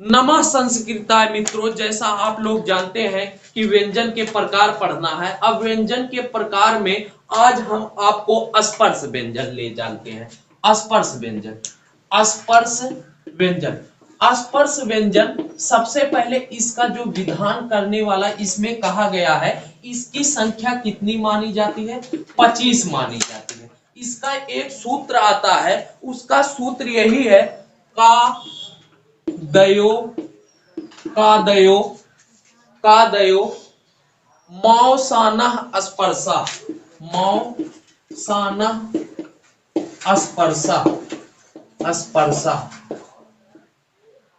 नमः संस्कृताय मित्रों, जैसा आप लोग जानते हैं कि व्यंजन के प्रकार पढ़ना है। अब व्यंजन के प्रकार में आज हम आपको स्पर्श व्यंजन ले जानते हैं। स्पर्श व्यंजन, स्पर्श व्यंजन, स्पर्श व्यंजन सबसे पहले इसका जो विधान करने वाला इसमें कहा गया है, इसकी संख्या कितनी मानी जाती है? 25 मानी जाती है। इसका एक सूत्र आता है, उसका सूत्र यही है, का दयो कादयो कादयो मौसानः स्पर्शा, मौसानः स्पर्शा, स्पर्शा,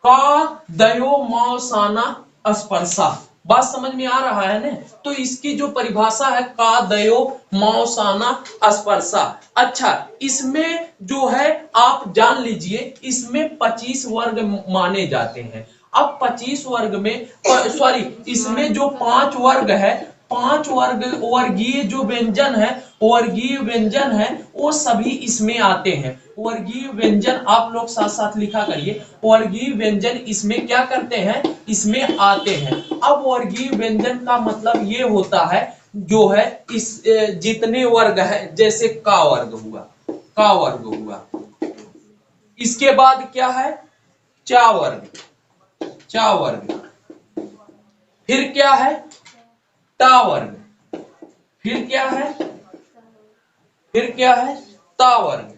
कादयो मौसानः स्पर्शा। बात समझ में आ रहा है ना? तो इसकी जो परिभाषा है, कादयो मौसानः स्पर्शा। अच्छा, इसमें जो है आप जान लीजिए, इसमें 25 वर्ग माने जाते हैं। अब 25 वर्ग में सॉरी, इसमें जो 5 वर्ग है, 5 वर्गीय जो व्यंजन है, वर्गीय व्यंजन है, वो सभी इसमें आते हैं। वर्गीय व्यंजन आप लोग साथ साथ लिखा करिए। वर्गीय व्यंजन इसमें क्या करते हैं? इसमें आते हैं। अब वर्गीय व्यंजन का मतलब ये होता है, जो है इस जितने वर्ग है, जैसे का वर्ग हुआ, का वर्ग हुआ, इसके बाद क्या है? चा वर्ग, चा वर्ग, फिर क्या है? टा वर्ग, फिर क्या है? फिर क्या है? ता वर्ग,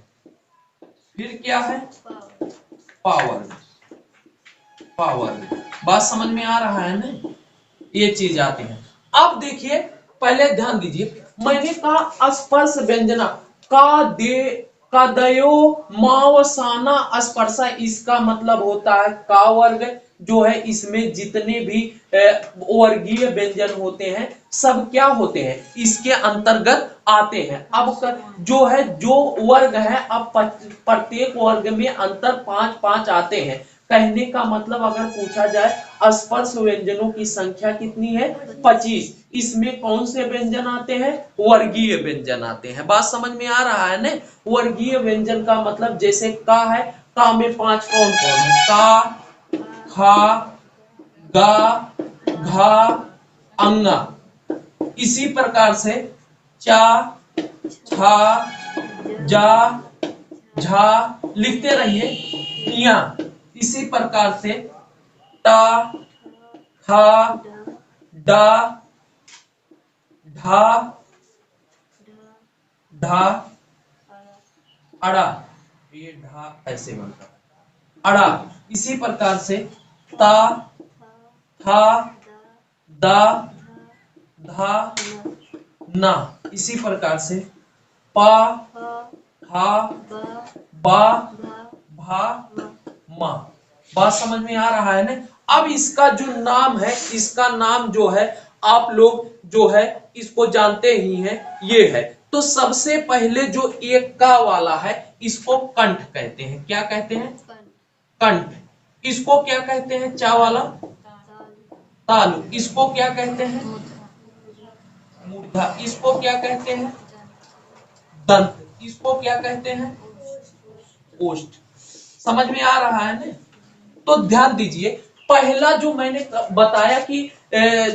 फिर क्या है? पा वर्ग, पा वर्ग। बात समझ में आ रहा है ना? ये चीज आती है। अब देखिए, पहले ध्यान दीजिए, मैंने कहा स्पर्श व्यंजना, का दे कादयो मावसाना स्पर्शा, इसका मतलब होता है का वर्ग, जो है इसमें जितने भी वर्गीय व्यंजन होते हैं, सब क्या होते हैं? इसके अंतर्गत आते हैं। अब जो है, जो वर्ग है, अब प्रत्येक वर्ग में अंतर 5-5 आते हैं। कहने का मतलब अगर पूछा जाए स्पर्श व्यंजनों की संख्या कितनी है? 25। इसमें कौन से व्यंजन आते हैं? वर्गीय व्यंजन आते हैं। बात समझ में आ रहा है ना? वर्गीय व्यंजन का मतलब, जैसे का है, का में 5 कौन कौन है? का, खा, गा, घा, अंगा। इसी प्रकार से चा, छा, जा, झा, लिखते रहिए, या इसी प्रकार से टा, था, डा, ढा, ढा, अड़ा। ये ढा ऐसे बनता है, अड़ा। इसी प्रकार से ता, था, दा, धा, ना। इसी प्रकार से पा, हा, बा, भा, मा। बात समझ में आ रहा है ना? अब इसका जो नाम है, इसका नाम जो है, आप लोग जो है इसको जानते ही हैं, ये है। तो सबसे पहले जो एक का वाला है, इसको कंठ कहते हैं। क्या कहते हैं? कंठ। इसको क्या कहते हैं? चा वाला तालु। इसको क्या कहते हैं? मूर्धा। इसको क्या कहते हैं? दंत। इसको क्या कहते हैं? ओष्ठ। समझ में आ रहा है ना? तो ध्यान दीजिए, पहला जो मैंने बताया कि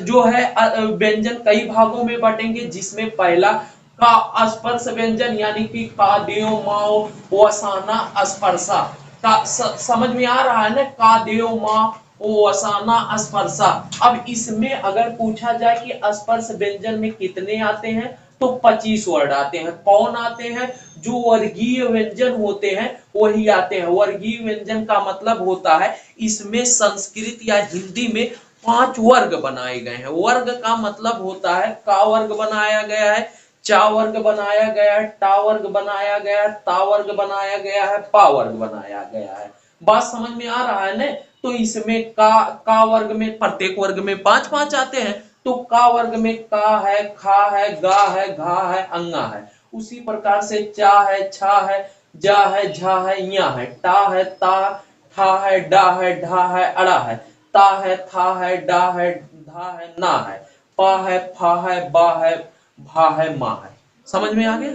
जो है व्यंजन कई भागों में बटेंगे, जिसमें पहला का स्पर्श व्यंजन, यानी कि का देव माओ वसाना स्पर्शा का समझ में आ रहा है ना? का देव माँ वसाना स्पर्शा। अब इसमें अगर पूछा जाए कि स्पर्श व्यंजन में कितने आते हैं, तो 25 वर्ड आते हैं। कौन आते हैं? जो वर्गीय व्यंजन होते हैं वही आते हैं। वर्गीय व्यंजन का मतलब होता है, इसमें संस्कृत या हिंदी में 5 वर्ग बनाए गए हैं। वर्ग का मतलब होता है, का वर्ग बनाया गया है, चा वर्ग बनाया गया है, टा वर्ग बनाया गया है, ता वर्ग बनाया गया है, पा वर्ग बनाया गया है। बात समझ में आ रहा है ना? तो इसमें का वर्ग में, प्रत्येक वर्ग में 5-5 आते हैं। तो का वर्ग में का है, खा है, गा है, घा है, अंगा है। उसी प्रकार से चा है, छा है, जा है, झा है, या है, टा है, ता, ठा है, डा है, ढा है, अड़ा है, ता है, था है, डा है, धा है, ना है, पा है, फा है, बा है, भा है, मा है। समझ में आ गया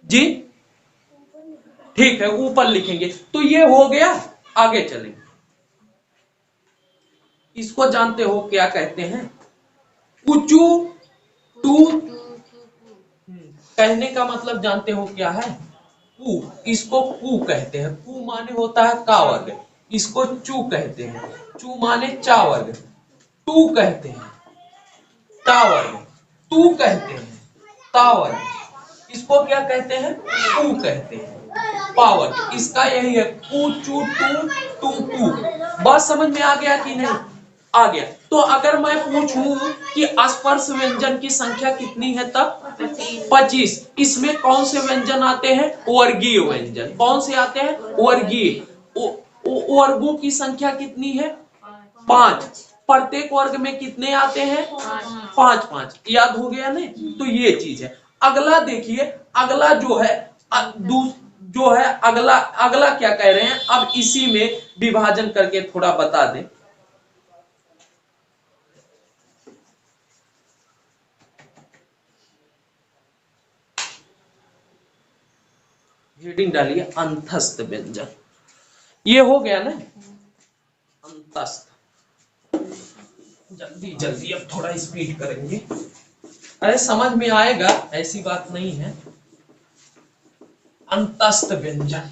जी? ठीक है, ऊपर लिखेंगे। तो ये हो गया, आगे चलेंगे। इसको जानते हो क्या कहते हैं? ऊंचू टू। कहने का मतलब जानते हो क्या है? कू। इसको कू कहते हैं। कू माने होता है का वर्ग, इसको चू कहते हैं। चू माने चा वर्ग। टू कहते हैं टा वर्ग। टू कहते हैं ता वर्ग। इसको क्या कहते हैं? कू कहते हैं पावर। इसका यही है कू चू टू टू टू। बात समझ में आ गया कि नहीं? आ गया। तो अगर मैं पूछूं कि स्पर्श व्यंजन की संख्या कितनी है तब 25। इसमें कौन से व्यंजन आते हैं? वर्गीय व्यंजन। कौन से आते हैं? वर्गीय। वर्गों की संख्या कितनी है? 5। प्रत्येक वर्ग में कितने आते हैं? 5 5। याद हो गया नहीं? तो ये चीज है। अगला देखिए, अगला जो है अगला अगला क्या कह रहे हैं? अब इसी में विभाजन करके थोड़ा बता दें। हेडिंग डालिए अंतस्थ व्यंजन। ये हो गया ना अंतस्थ। जल्दी जल्दी अब थोड़ा स्पीड करेंगे। अरे समझ में आएगा, ऐसी बात नहीं है। अंतस्थ व्यंजन।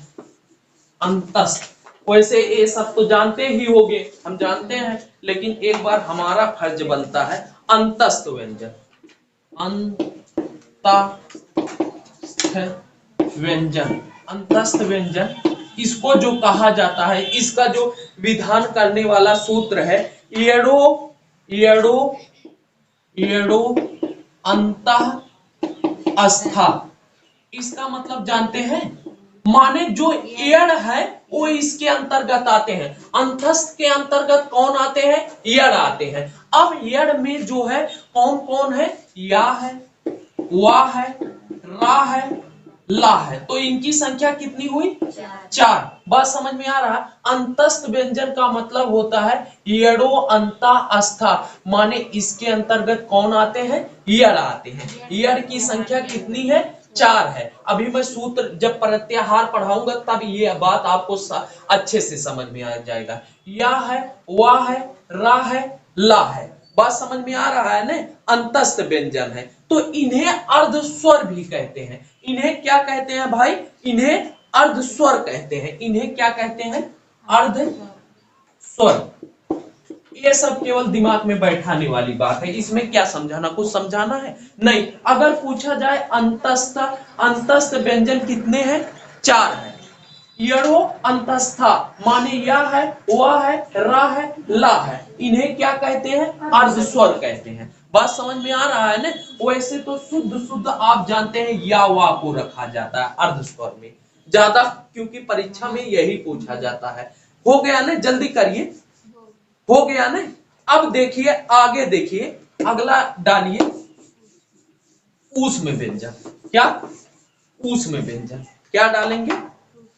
अंतस्थ। वैसे ये सब तो जानते ही होंगे, हम जानते हैं, लेकिन एक बार हमारा फर्ज बनता है अंतस्थ व्यंजन। अंतस्थ व्यंजन। अंतस्थ व्यंजन इसको जो कहा जाता है, इसका जो विधान करने वाला सूत्र है एड़ो एड़ो एड़ो अंतः अस्था। इसका मतलब जानते हैं? माने जो एड़ है वो इसके अंतर्गत आते हैं। अंतस्थ के अंतर्गत कौन आते हैं? एड़ आते हैं। अब एड़ में जो है कौन कौन है? या है, वा है, रा है, ला है। तो इनकी संख्या कितनी हुई? 4। बात समझ में आ रहा? अंतस्थ व्यंजन का मतलब होता है एड़ो अंता अस्था। माने इसके अंतर्गत कौन आते हैं? एड़ आते हैं। एड़ की संख्या कितनी है? 4 है। अभी मैं सूत्र जब प्रत्याहार पढ़ाऊंगा तब ये बात आपको अच्छे से समझ में आ जाएगा। या है, वा है, रा है, ला है। बात समझ में आ रहा है ना? अंतस्थ व्यंजन है। तो इन्हें अर्धस्वर भी कहते हैं। इन्हें क्या कहते हैं भाई? इन्हें अर्धस्वर कहते हैं। इन्हें क्या कहते हैं? अर्धस्वर। ये सब केवल दिमाग में बैठाने वाली बात है। इसमें क्या समझाना? कुछ समझाना है नहीं। अगर पूछा जाए अंतस्थ व्यंजन कितने हैं? 4 है। एड़ो अंतस्था माने या है, वा है, रा है, ला है। इन्हें क्या कहते हैं? अर्धस्वर कहते हैं। बात समझ में आ रहा है ना? वैसे तो शुद्ध शुद्ध आप जानते हैं या वा को रखा जाता है अर्धस्वर में ज्यादा, क्योंकि परीक्षा में यही पूछा जाता है। हो गया ना? जल्दी करिए। हो गया ना? अब देखिए आगे, देखिए अगला डालिए ऊष्म व्यंजन। क्या? ऊष्म व्यंजन। क्या डालेंगे?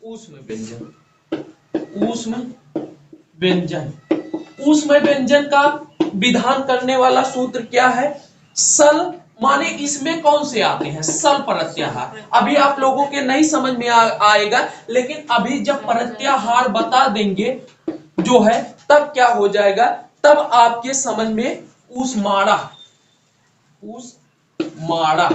ऊष्म व्यंजन। ऊष्म व्यंजन। ऊष्म व्यंजन का विधान करने वाला सूत्र क्या है? सल। माने इसमें कौन से आते हैं? सल प्रत्याहार। अभी आप लोगों के नहीं समझ में आएगा, लेकिन अभी जब प्रत्याहार बता देंगे जो है तब क्या हो जाएगा? तब आपके समझ में ऊष्माड़ा। ऊष्माड़ा।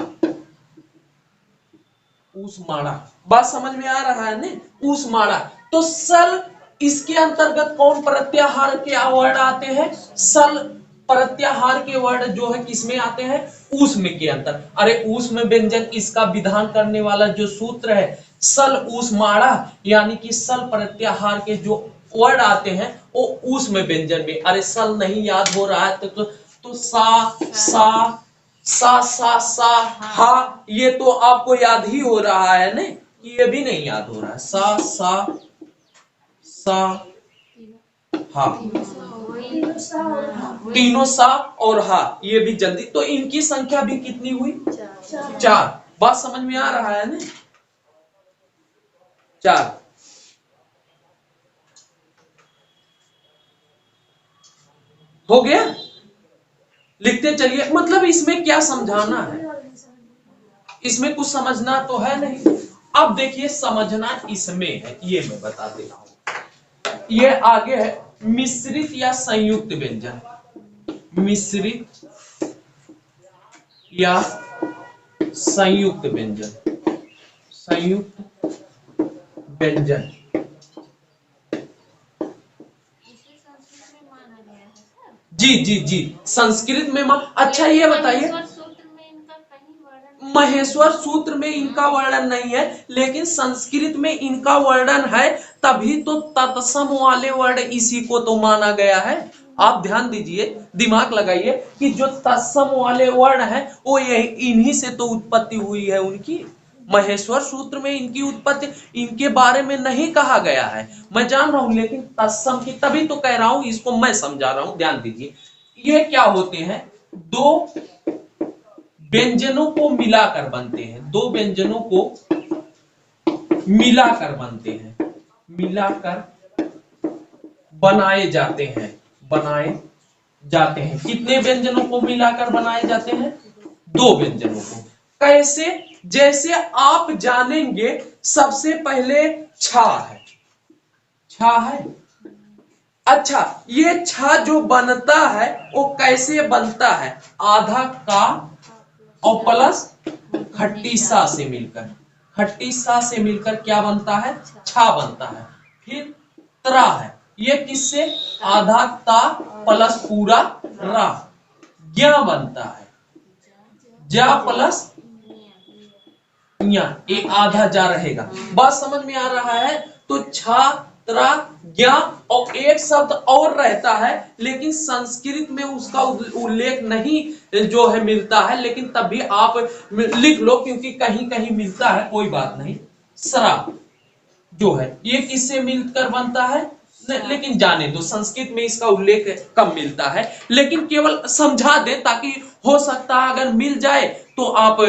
ऊष्माड़ा। बात समझ में आ रहा है ना? ऊष्माड़ा। तो सल, इसके अंतर्गत कौन प्रत्याहार के वर्ड आते हैं? सल प्रत्याहार के वर्ड जो है किसमें आते हैं? ऊष्म के अंतर। अरे ऊष्म व्यंजन, इसका विधान करने वाला जो सूत्र है सल ऊष्माड़ा, यानी कि सल प्रत्याहार के जो वर्ड आते हैं वो ऊष्म व्यंजन में। अरे सल नहीं याद हो रहा है तो सा सा हा, ये तो आपको याद ही हो रहा है ना? ये भी नहीं याद हो रहा है। सा हा, तीनों सा और हा, ये भी जल्दी। तो इनकी संख्या भी कितनी हुई? 4। बात समझ में आ रहा है ना? 4। हो गया? लिखते चलिए। मतलब इसमें क्या समझाना है? इसमें कुछ समझना तो है नहीं। अब देखिए समझना इसमें है, ये मैं बता दे रहा हूं। ये आगे है मिश्रित या संयुक्त व्यंजन, मिश्रित या संयुक्त व्यंजन, संयुक्त व्यंजन। जी जी जी, संस्कृत में अच्छा ये बताइए, महेश्वर सूत्र में इनका वर्णन नहीं है, लेकिन संस्कृत में इनका वर्णन है, तभी तो तत्सम वाले वर्ण इसी को तो माना गया है। आप ध्यान दीजिए, दिमाग लगाइए कि जो तत्सम वाले वर्ण है वो इन्हीं से तो उत्पत्ति हुई है उनकी। महेश्वर सूत्र में इनकी उत्पत्ति, इनके बारे में नहीं कहा गया है, मैं जान रहा हूं, लेकिन तत्सम की, तभी तो कह रहा हूं, इसको मैं समझा रहा हूं, ध्यान दीजिए। ये क्या होते हैं, दो व्यंजनों को मिलाकर बनते हैं, दो व्यंजनों को मिलाकर बनते हैं, मिलाकर बनाए जाते हैं, बनाए जाते हैं। कितने व्यंजनों को मिलाकर बनाए जाते हैं, दो व्यंजनों को। कैसे, जैसे आप जानेंगे, सबसे पहले छा है, छा है। अच्छा, ये छा जो बनता है वो कैसे बनता है, आधा का और प्लस खट्टी सा से मिलकर, खट्टी सा से मिलकर क्या बनता है, छा बनता है। फिर त्रा है, ये किससे, आधा ता प्लस पूरा रा, ज्ञा बनता है, जा प्लस एक आधा जा रहेगा। बात समझ में आ रहा है। तो छा त्रा ज्ञा, और एक शब्द और रहता है, लेकिन संस्कृत में उसका उल्लेख नहीं जो है मिलता है, लेकिन तब भी आप लिख लो, क्योंकि कहीं कहीं मिलता है, कोई बात नहीं। सरा जो है ये किससे मिलकर बनता है, लेकिन जाने दो, संस्कृत में इसका उल्लेख कम मिलता है, लेकिन केवल समझा दे, ताकि हो सकता है अगर मिल जाए तो आप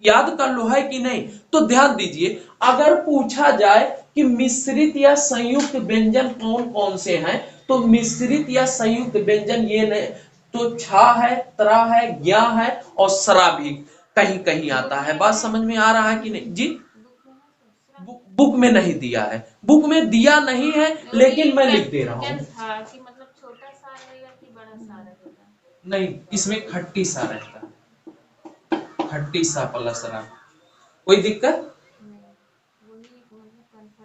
याद कर लो, है कि नहीं। तो ध्यान दीजिए, अगर पूछा जाए कि मिश्रित या संयुक्त व्यंजन कौन कौन से हैं, तो मिश्रित या संयुक्त व्यंजन ये नहीं, तो छा है, त्रा है, ज्ञा है, और सरा भी कहीं कहीं आता है। बात समझ में आ रहा है कि नहीं जी। बुक में नहीं दिया है, बुक में दिया नहीं है, लेकिन मैं लिख दे रहा हूँ। मतलब छोटा सा रहेगा कि बड़ा सा रहेगा? नहीं, इसमें खट्टी सा रहता है, खट्टी सा प्लस रा, कोई दिक्कत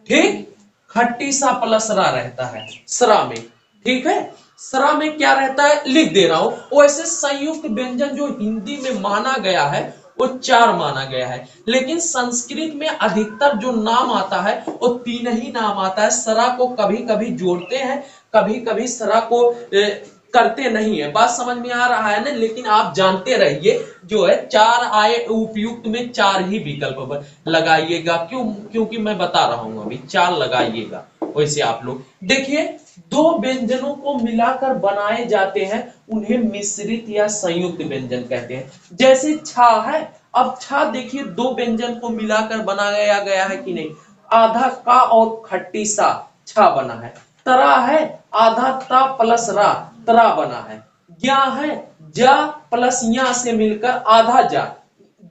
ठीक, खट्टी सा प्लस रा रहता है सरा में, ठीक है। सरा में क्या रहता है, लिख दे रहा हूं। वैसे संयुक्त व्यंजन जो हिंदी में माना गया है वो 4 माना गया है, लेकिन संस्कृत में अधिकतर जो नाम आता है वो 3 ही नाम आता है। सरा को कभी कभी जोड़ते हैं, कभी कभी सरा को करते नहीं है। बात समझ में आ रहा है ना, लेकिन आप जानते रहिए, जो है 4 आए, उपयुक्त में 4 ही विकल्प लगाइएगा, क्योंकि मैं बता रहा हूं, अभी 4 लगाइएगा। वैसे आप लोग देखिए, दो व्यंजनों को मिलाकर बनाए जाते हैं, उन्हें मिश्रित या संयुक्त व्यंजन कहते हैं। जैसे छा है, अब छा देखिए, दो व्यंजन को मिलाकर बनाया गया है कि नहीं, आधा का और खट्टी सा, छा बना है। तरा है, आधा ता प्लस रा, तरा बना है। ज्ञा है, जा प्लस या से मिलकर आधा जा,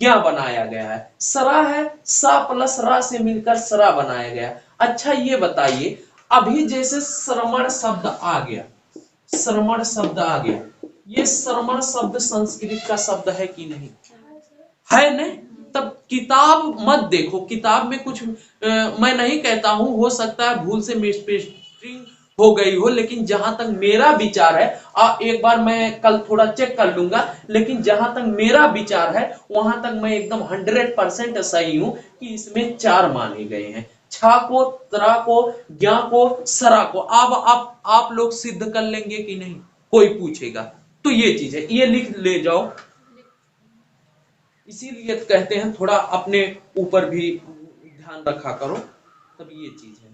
ज्ञा बनाया गया है। सरा है, सा प्लस रा से मिलकर सरा बनाया गया। अच्छा ये बताइए, अभी जैसे श्रमण शब्द आ गया, श्रमण शब्द आ गया, ये श्रमण शब्द संस्कृत का शब्द है कि नहीं, है नहीं। तब किताब मत देखो, किताब में कुछ मैं नहीं कहता हूं, हो सकता है भूल से मिसप्रिंटिंग हो गई हो, लेकिन जहां तक मेरा विचार है, एक बार मैं कल थोड़ा चेक कर लूंगा, लेकिन जहां तक मेरा विचार है वहां तक मैं एकदम 100% सही हूं कि इसमें 4 माने गए हैं, छा को, त्रा को, ज्ञा को, सरा को। अब आप लोग सिद्ध कर लेंगे कि नहीं, कोई पूछेगा तो ये चीज है, ये लिख ले जाओ। इसीलिए कहते हैं थोड़ा अपने ऊपर भी ध्यान रखा करो, तब ये चीज है।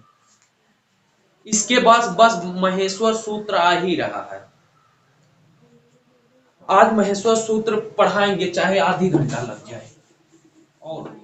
इसके बाद बस महेश्वर सूत्र आ ही रहा है। आज महेश्वर सूत्र पढ़ाएंगे, चाहे आधी घंटा लग जाए। और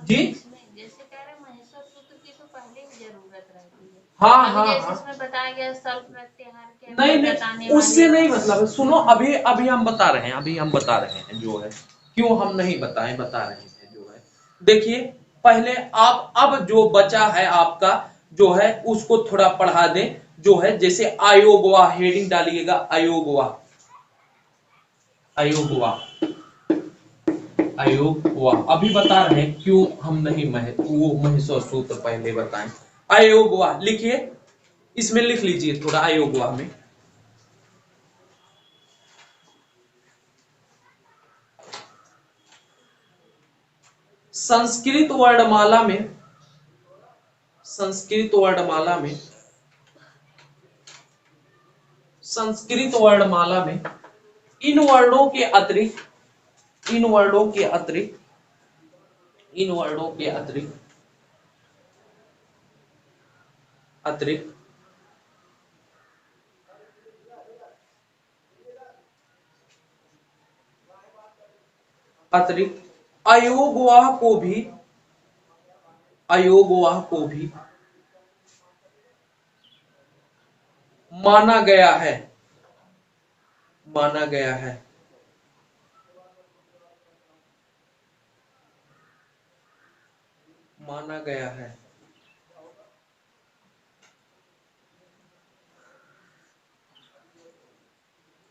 जी, जैसे कह रहे महेश्वर सूत्र की तो पहले ही जरूरत रहती है। हाँ हाँ जैसे हाँ, इसमें बताया गया सर्व प्रत्याहार के नहीं नहीं, उससे नहीं मतलब है। सुनो, अभी अभी हम बता रहे हैं, अभी हम बता रहे हैं जो है, क्यों हम नहीं बताएं, बता रहे हैं जो है। देखिए, पहले आप, अब जो बचा है आपका जो है उसको थोड़ा पढ़ा दें, जो है जैसे आयोगवा, हेडिंग डालिएगा आयोगवा, आयोगवा, आयोगवा। अभी बता रहे हैं क्यों हम नहीं वो महेश्वर सूत्र पहले बताएं। आयोगवा लिखिए, इसमें लिख लीजिए थोड़ा आयोगवा में। संस्कृत वर्णमाला में, संस्कृत वर्णमाला में, संस्कृत वर्णमाला में इन वर्णों के अतिरिक्त, इन वर्णों के अतिरिक्त, इन वर्णों के अतिरिक्त, अतिरिक्त अतिरिक्त अयोगवाह को भी, अयोगवाह को भी माना गया है, माना गया है, माना गया है।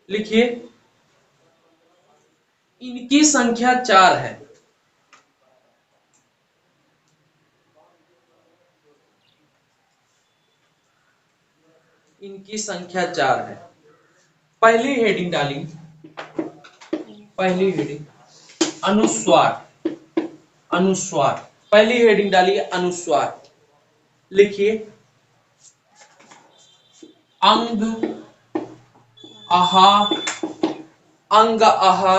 लिखिए, इनकी संख्या 4 है। इनकी संख्या 4 है। पहली हेडिंग डाली, पहली हेडिंग अनुस्वार, अनुस्वार, पहली हेडिंग डालिए अनुस्वार। लिखिए, अंग आहा, अंग आहा,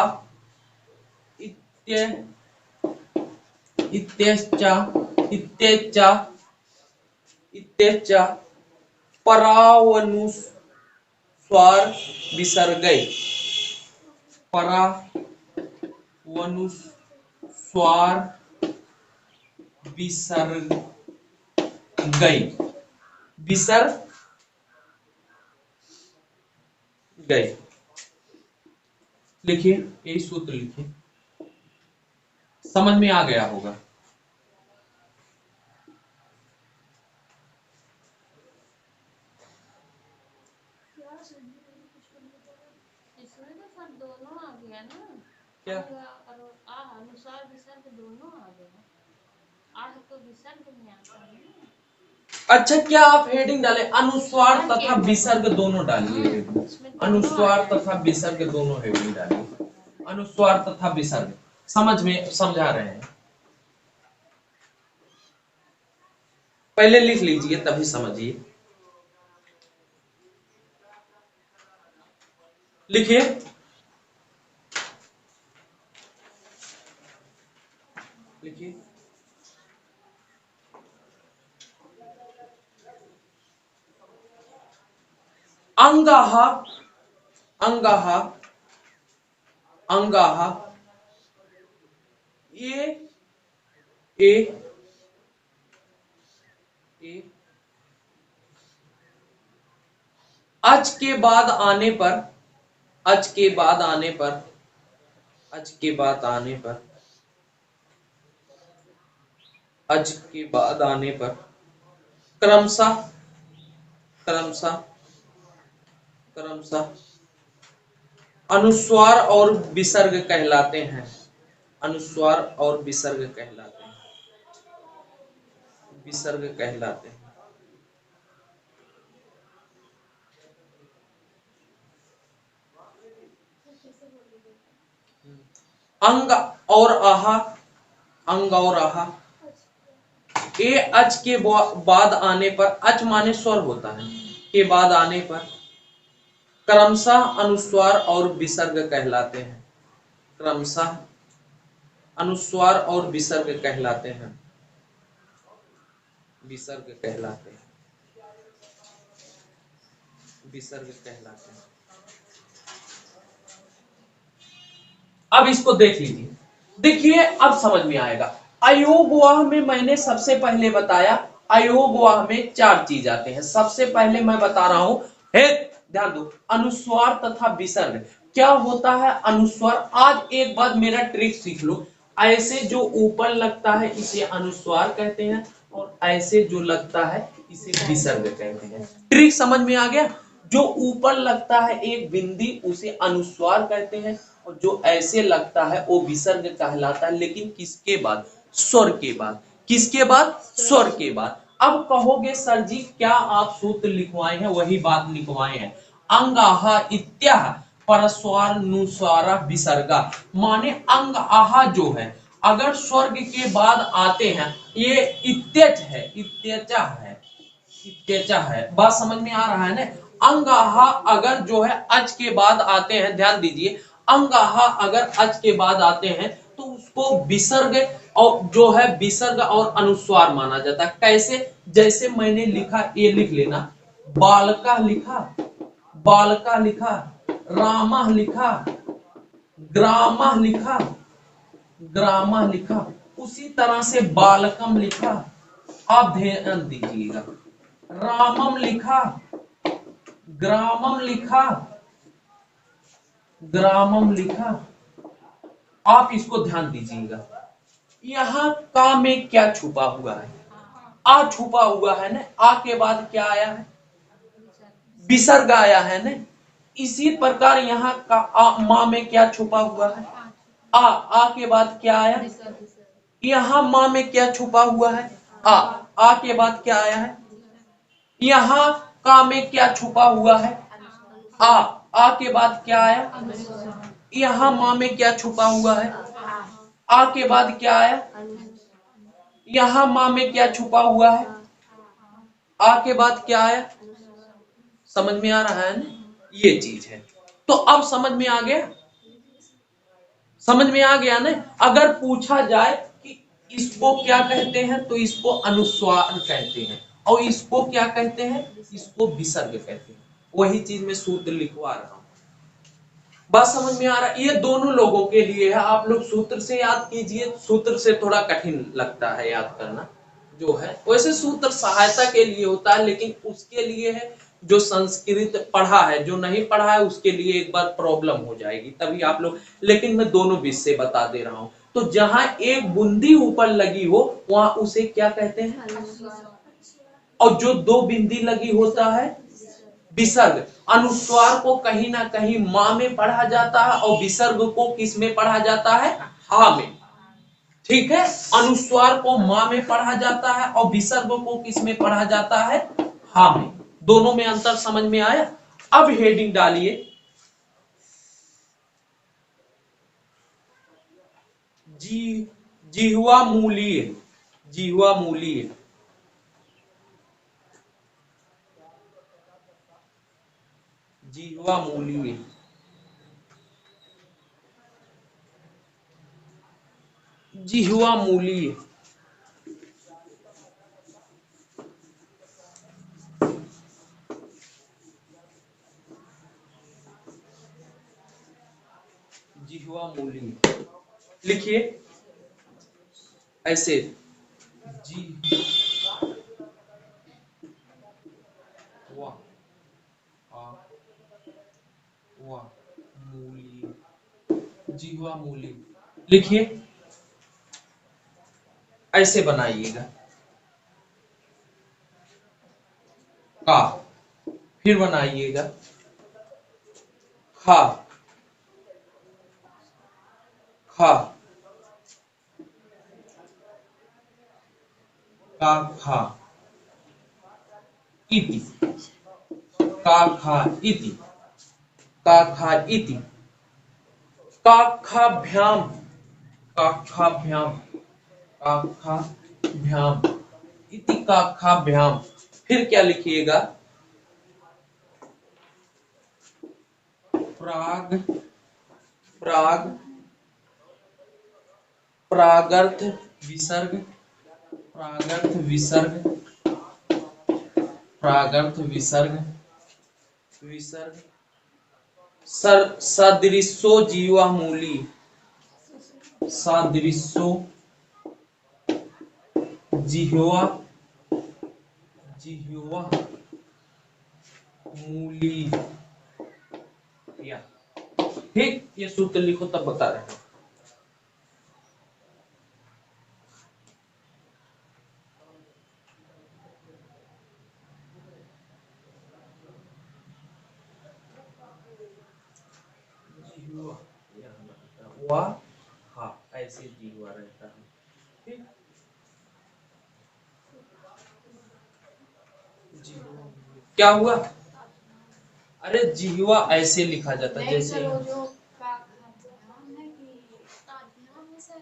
इत्येच, इत्येच, इत्येच, परावनुस्वार विसर्गय, परावनुस्वार विसर्गय, विसर्गय। लिखिए, यही सूत्र लिखिए, समझ में आ गया होगा। इसमें तो सर दोनों आ गया ना, क्या? और अनुसार विसर्ग दोनों आ गया। आह तो विसर्ग में आता है ना। अच्छा, क्या आप हेडिंग डाले अनुस्वार तथा विसर्ग दोनों डालिए, अनुस्वार तथा विसर्ग दोनों हेडिंग डालिए, अनुस्वार तथा विसर्ग। समझ में समझा रहे हैं, पहले लिख लीजिए तभी समझिए। लिखिए, लिखिए, अंगाह, अंगाह, अंगाह, ये ए अच के बाद आने पर, अच के बाद आने पर, अच के बाद आने पर, अच के बाद आने पर क्रमशः, क्रमशः, क्रमशः अनुस्वार और विसर्ग कहलाते हैं, अनुस्वार और विसर्ग कहलाते हैं, विसर्ग कहलाते हैं। अंग और आहा, अंग और आहा, ए अच के बाद आने पर, अच माने स्वर होता है, के बाद आने पर क्रमशः अनुस्वार और विसर्ग कहलाते हैं, क्रमशः अनुस्वार और विसर्ग कहलाते हैं, विसर्ग कहलाते हैं, विसर्ग कहलाते हैं। अब इसको देख लीजिए, देखिए अब समझ में आएगा। अयोगवाह में मैंने सबसे पहले बताया, अयोगवाह में 4 चीज आते हैं। सबसे पहले मैं बता रहा हूं, ध्यान दो, अनुस्वार तथा विसर्ग। क्या होता है अनुस्वार? आज एक बात मेरा ट्रिक सीख लो, ऐसे जो ऊपर लगता है इसे अनुस्वार कहते हैं, और ऐसे जो लगता है इसे विसर्ग कहते हैं। ट्रिक समझ में आ गया? जो ऊपर लगता है एक बिंदी उसे अनुस्वार कहते हैं, और जो ऐसे लगता है वो विसर्ग कहलाता है, लेकिन किसके बाद? स्वर के बाद। किसके बाद? स्वर के बाद। अब कहोगे सर जी क्या आप सूत्र लिखवाए हैं? वही बात लिखवाए हैं। अंगाहा इत्याह परस्वार नुस्वारा विसर्गा, माने अंग आहा जो है अगर स्वर्ग के बाद आते हैं, ये इत्यच है, इत्यचा है, इत्यचा है, बात समझ में आ रहा है ना? अंगाहा अगर जो है अच के बाद आते हैं, ध्यान दीजिए, अंगाहा अगर अच के बाद आते हैं तो उसको विसर्ग और जो है विसर्ग और अनुस्वार माना जाता है। कैसे? जैसे मैंने लिखा, ये लिख लेना, बालका लिखा, बालका लिखा, रामा लिखा, ग्रामा लिखा, ग्रामा लिखा, उसी तरह से बालकम लिखा। आप ध्यान दीजिएगा, रामम लिखा, ग्रामम लिखा, ग्रामम लिखा। आप इसको ध्यान दीजिएगा, यहाँ का में क्या छुपा हुआ है? आ छुपा हुआ है ना। आ के बाद क्या आया है? विसर्ग आया है ना। इसी प्रकार यहाँ का माँ में क्या छुपा हुआ है? आ के बाद क्या आया? यहाँ माँ में क्या छुपा हुआ है? आ के बाद क्या आया है? यहाँ का में क्या छुपा हुआ है? आ के बाद क्या आया? यहाँ माँ में क्या छुपा हुआ है? आ के बाद क्या आया? यहाँ माँ में क्या छुपा हुआ है? आ के बाद क्या आया? समझ में आ रहा है ना? ये चीज है। तो अब समझ में आ गया? समझ में आ गया ना? अगर पूछा जाए कि इसको क्या कहते हैं, तो इसको अनुस्वार कहते हैं, और इसको क्या कहते हैं? इसको विसर्ग कहते हैं। वही चीज में सूत्र लिखवा रहा हूं। बात समझ में आ रहा है? ये दोनों लोगों के लिए है। आप लोग सूत्र से याद कीजिए, सूत्र से थोड़ा कठिन लगता है याद करना जो है। वैसे सूत्र सहायता के लिए होता है, लेकिन उसके लिए है जो संस्कृत पढ़ा है, जो नहीं पढ़ा है उसके लिए एक बार प्रॉब्लम हो जाएगी, तभी आप लोग। लेकिन मैं दोनों विषय बता दे रहा हूं। तो जहां एक बूंदी ऊपर लगी हो वहां उसे क्या कहते हैं? और जो दो बिंदी लगी होता है विसर्ग। अनुस्वार को कहीं ना कहीं माँ में पढ़ा जाता है, और विसर्ग को किस में पढ़ा जाता है? हा में। ठीक है, अनुस्वार को माँ में पढ़ा जाता है और विसर्ग को किस में पढ़ा जाता है? हा में। दोनों में अंतर समझ में आया? अब हेडिंग डालिए, जी जिह्वा मूलीय, जिह्वा मूलीय, जिह्वा मूलीय, जिह्वा मूलीय। जिह्वा मूलीय लिखिए ऐसे, जी वाह वाह मूली, जिह्वा मूली लिखिए, ऐसे बनाइएगा। का, फिर बनाइएगा खा, खा, का खा, इति, का खा इति, का खा इति, का खाभ्याम, का खाभ्याम, का खाभ्याम, इति का खाभ्याम। फिर क्या लिखिएगा? प्राग, प्राग, प्रागर्थ विसर्ग, प्रागर्थ विसर्ग, प्रागर्थ विसर्ग, विसर्ग, सदृशो जीवा मूली, सदृशो जिह्वा, जिह्वा मूली। या ठीक, ये सूत्र लिखो तब बता रहे हैं। वा हा, ऐसे जीवा रहता है। ठीक, जीवा क्या हुआ? अरे जीवा ऐसे लिखा जाता है नहीं जैसे, सर, वो जो का ध्यान है कि ध्यान है सर,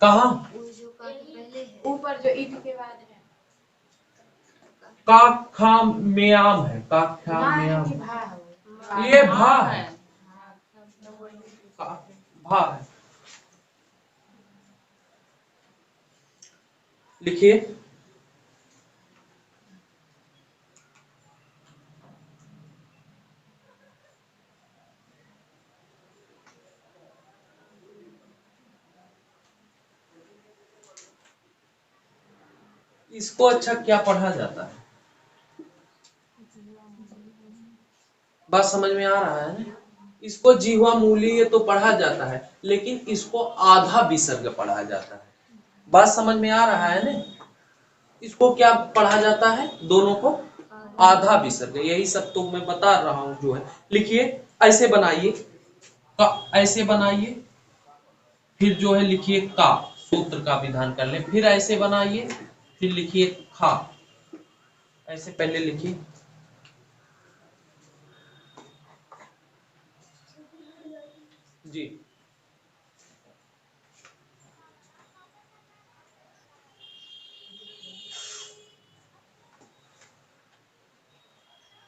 कहाँ? वो जो का के पहले है, ऊपर जो ईट के बाद है, काखाम्याम है, ना है काखाम्याम, कि भा है वो? ये भा है, हाँ, तब वही भा है। लिखिए, इसको अच्छा क्या पढ़ा जाता है? बात समझ में आ रहा है ना? इसको जीवा मूल्य तो पढ़ा जाता है, लेकिन इसको आधा विसर्ग पढ़ा जाता है। बात समझ में आ रहा है ना? इसको क्या पढ़ा जाता है? दोनों को आधा विसर्ग, यही सब तो मैं बता रहा हूं जो है। लिखिए, ऐसे बनाइए, ऐसे बनाइए, फिर जो है लिखिए का, सूत्र का विधान कर ले, फिर ऐसे बनाइए, फिर लिखिए खा, ऐसे पहले लिखिए। जी,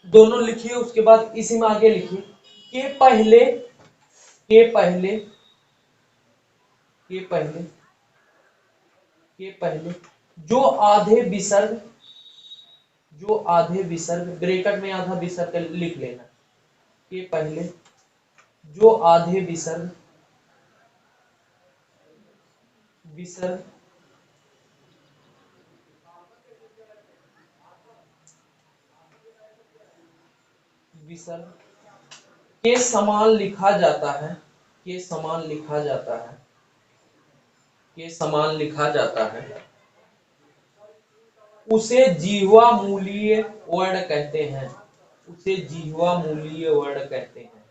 दोनों लिखिए, उसके बाद इसी में आगे लिखिए के पहले, के पहले, के पहले, के पहले जो आधे विसर्ग, जो आधे विसर्ग, ब्रैकेट में आधा विसर्ग लिख लेना, के पहले जो आधे विसर्ग, विसर्ग विसर्ग के समान लिखा जाता है, के समान लिखा जाता है, के समान लिखा जाता है, उसे जीवा मूलीय वर्ण कहते हैं, उसे जीवा मूलीय वर्ण कहते हैं,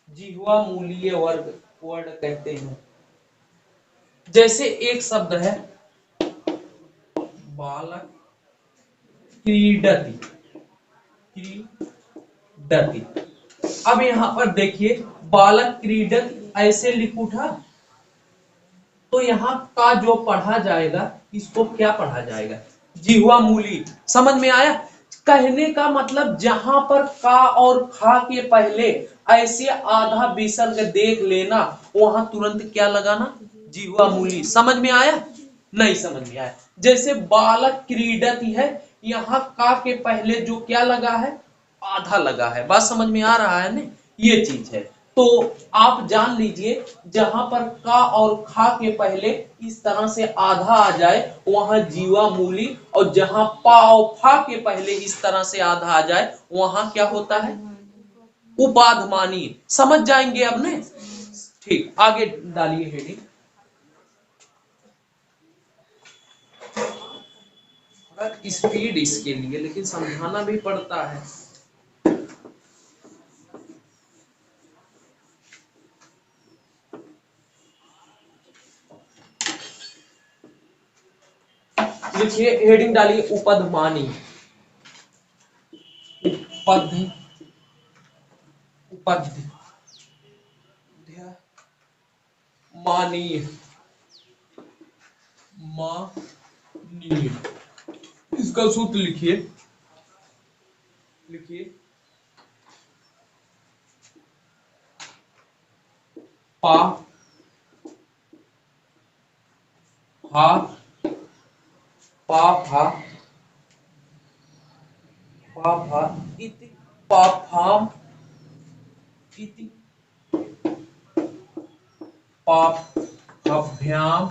जीवा मूलीय वर्ग वर्ण कहते हैं। जैसे एक शब्द है बालक क्रीडति, क्रीडति, अब यहां पर देखिए बालक क्रीडति ऐसे लिख उठा, तो यहाँ का जो पढ़ा जाएगा, इसको क्या पढ़ा जाएगा? जिह्वा मूली। समझ में आया? कहने का मतलब जहां पर का और खा के पहले ऐसे आधा विसर्ग देख लेना, वहां तुरंत क्या लगाना? जिह्वा मूली। समझ में आया? नहीं समझ में आया? जैसे बालक क्रीडति है, यहाँ का के पहले जो क्या लगा है? आधा लगा है। बात समझ में आ रहा है ना? ये चीज है। तो आप जान लीजिए, जहां पर का और खा के पहले इस तरह से आधा आ जाए, वहां जीवा मूली, और जहां पा और फा के पहले इस तरह से आधा आ जाए, वहां क्या होता है? उपाधमानी। समझ जाएंगे अब ने? ठीक, आगे डालिए हेडिंग। स्पीड इसके लिए, लेकिन समझाना भी पड़ता है। लिखिए, हेडिंग डालिए उपधमानी। उपध, उपध मानीय, मानीय। इसका सूत्र लिखिए, लिखिए पा फा, पा फा, पा फा इति, पा फाम इति, पाफाभ्याम,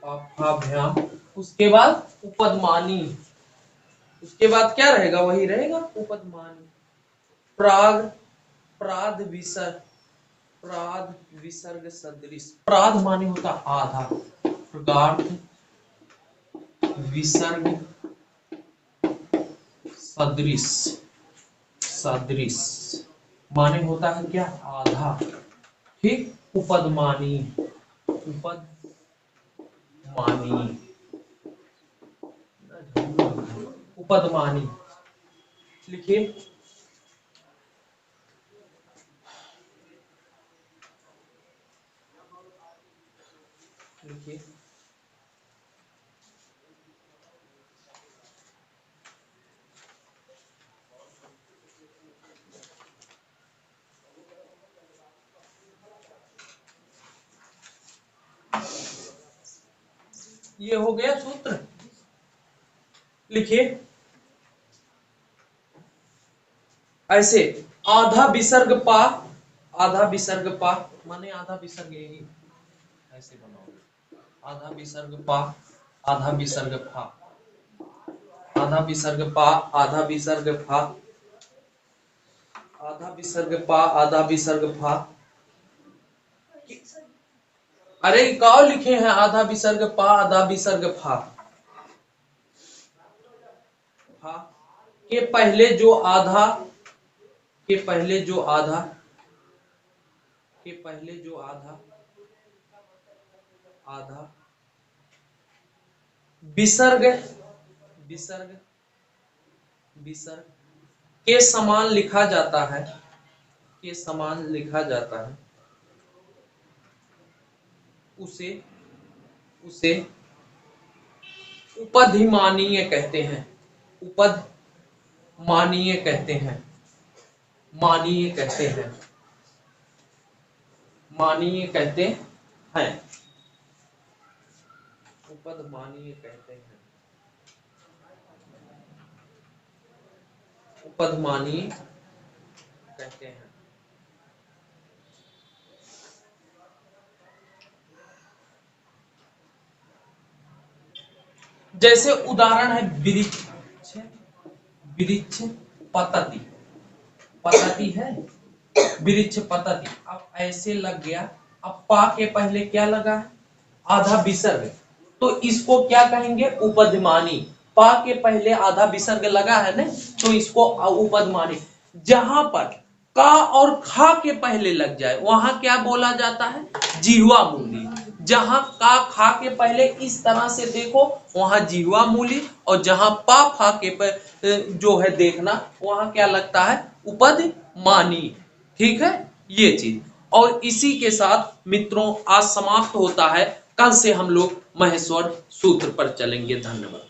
पाफाभ्याम। उसके बाद उपदमानी, उसके बाद क्या रहेगा? वही रहेगा उपदमानी। प्राग, प्राद विसर्ग, प्राद विसर्ग सदृश। प्राद माने होता आधा, प्राग विसर्ग सदृश, सदृश, माने होता है क्या, आधा, ठीक। उपदमानी, उपदमानी, उपदमानी, लिखिए। लिखिए ये हो गया सूत्र। लिखिए ऐसे आधा विसर्ग पा, आधा विसर्ग पा माने आधा विसर्ग यही ऐसे बनाओगे, आधा विसर्ग पा, आधा विसर्ग फा, आधा विसर्ग पा, आधा विसर्ग फा, आधा विसर्ग पा, आधा विसर्ग फा। अरे कौ लिखे हैं, आधा विसर्ग पा, आधा विसर्ग फा। फा के पहले जो आधा, के पहले जो आधा, के पहले जो आधा, आधा विसर्ग, विसर्ग, विसर्ग के समान लिखा जाता है, के समान लिखा जाता है, उसे, उसे उपधिमानीय कहते हैं, उपधमानीय कहते हैं, मानीय कहते हैं, मानीय कहते हैं, उपधमानीय कहते हैं, उपधमानीय कहते हैं। जैसे उदाहरण है वृक्ष, वृक्ष पतति, पतति है, वृक्ष पतति। अब ऐसे लग गया, अब पा के पहले क्या लगा है, आधा विसर्ग, तो इसको क्या कहेंगे, उपधमानी। पा के पहले आधा विसर्ग लगा है ना, तो इसको उपधमानी। जहां पर का और खा के पहले लग जाए वहां क्या बोला जाता है, जिह्वा मूली। जहां का खा के पहले इस तरह से देखो वहां जिह्वा मूली, और जहां पा फा के जो है देखना वहां क्या लगता है, उपधमानी। ठीक है ये चीज। और इसी के साथ मित्रों आज समाप्त होता है, कल से हम लोग महेश्वर सूत्र पर चलेंगे। धन्यवाद।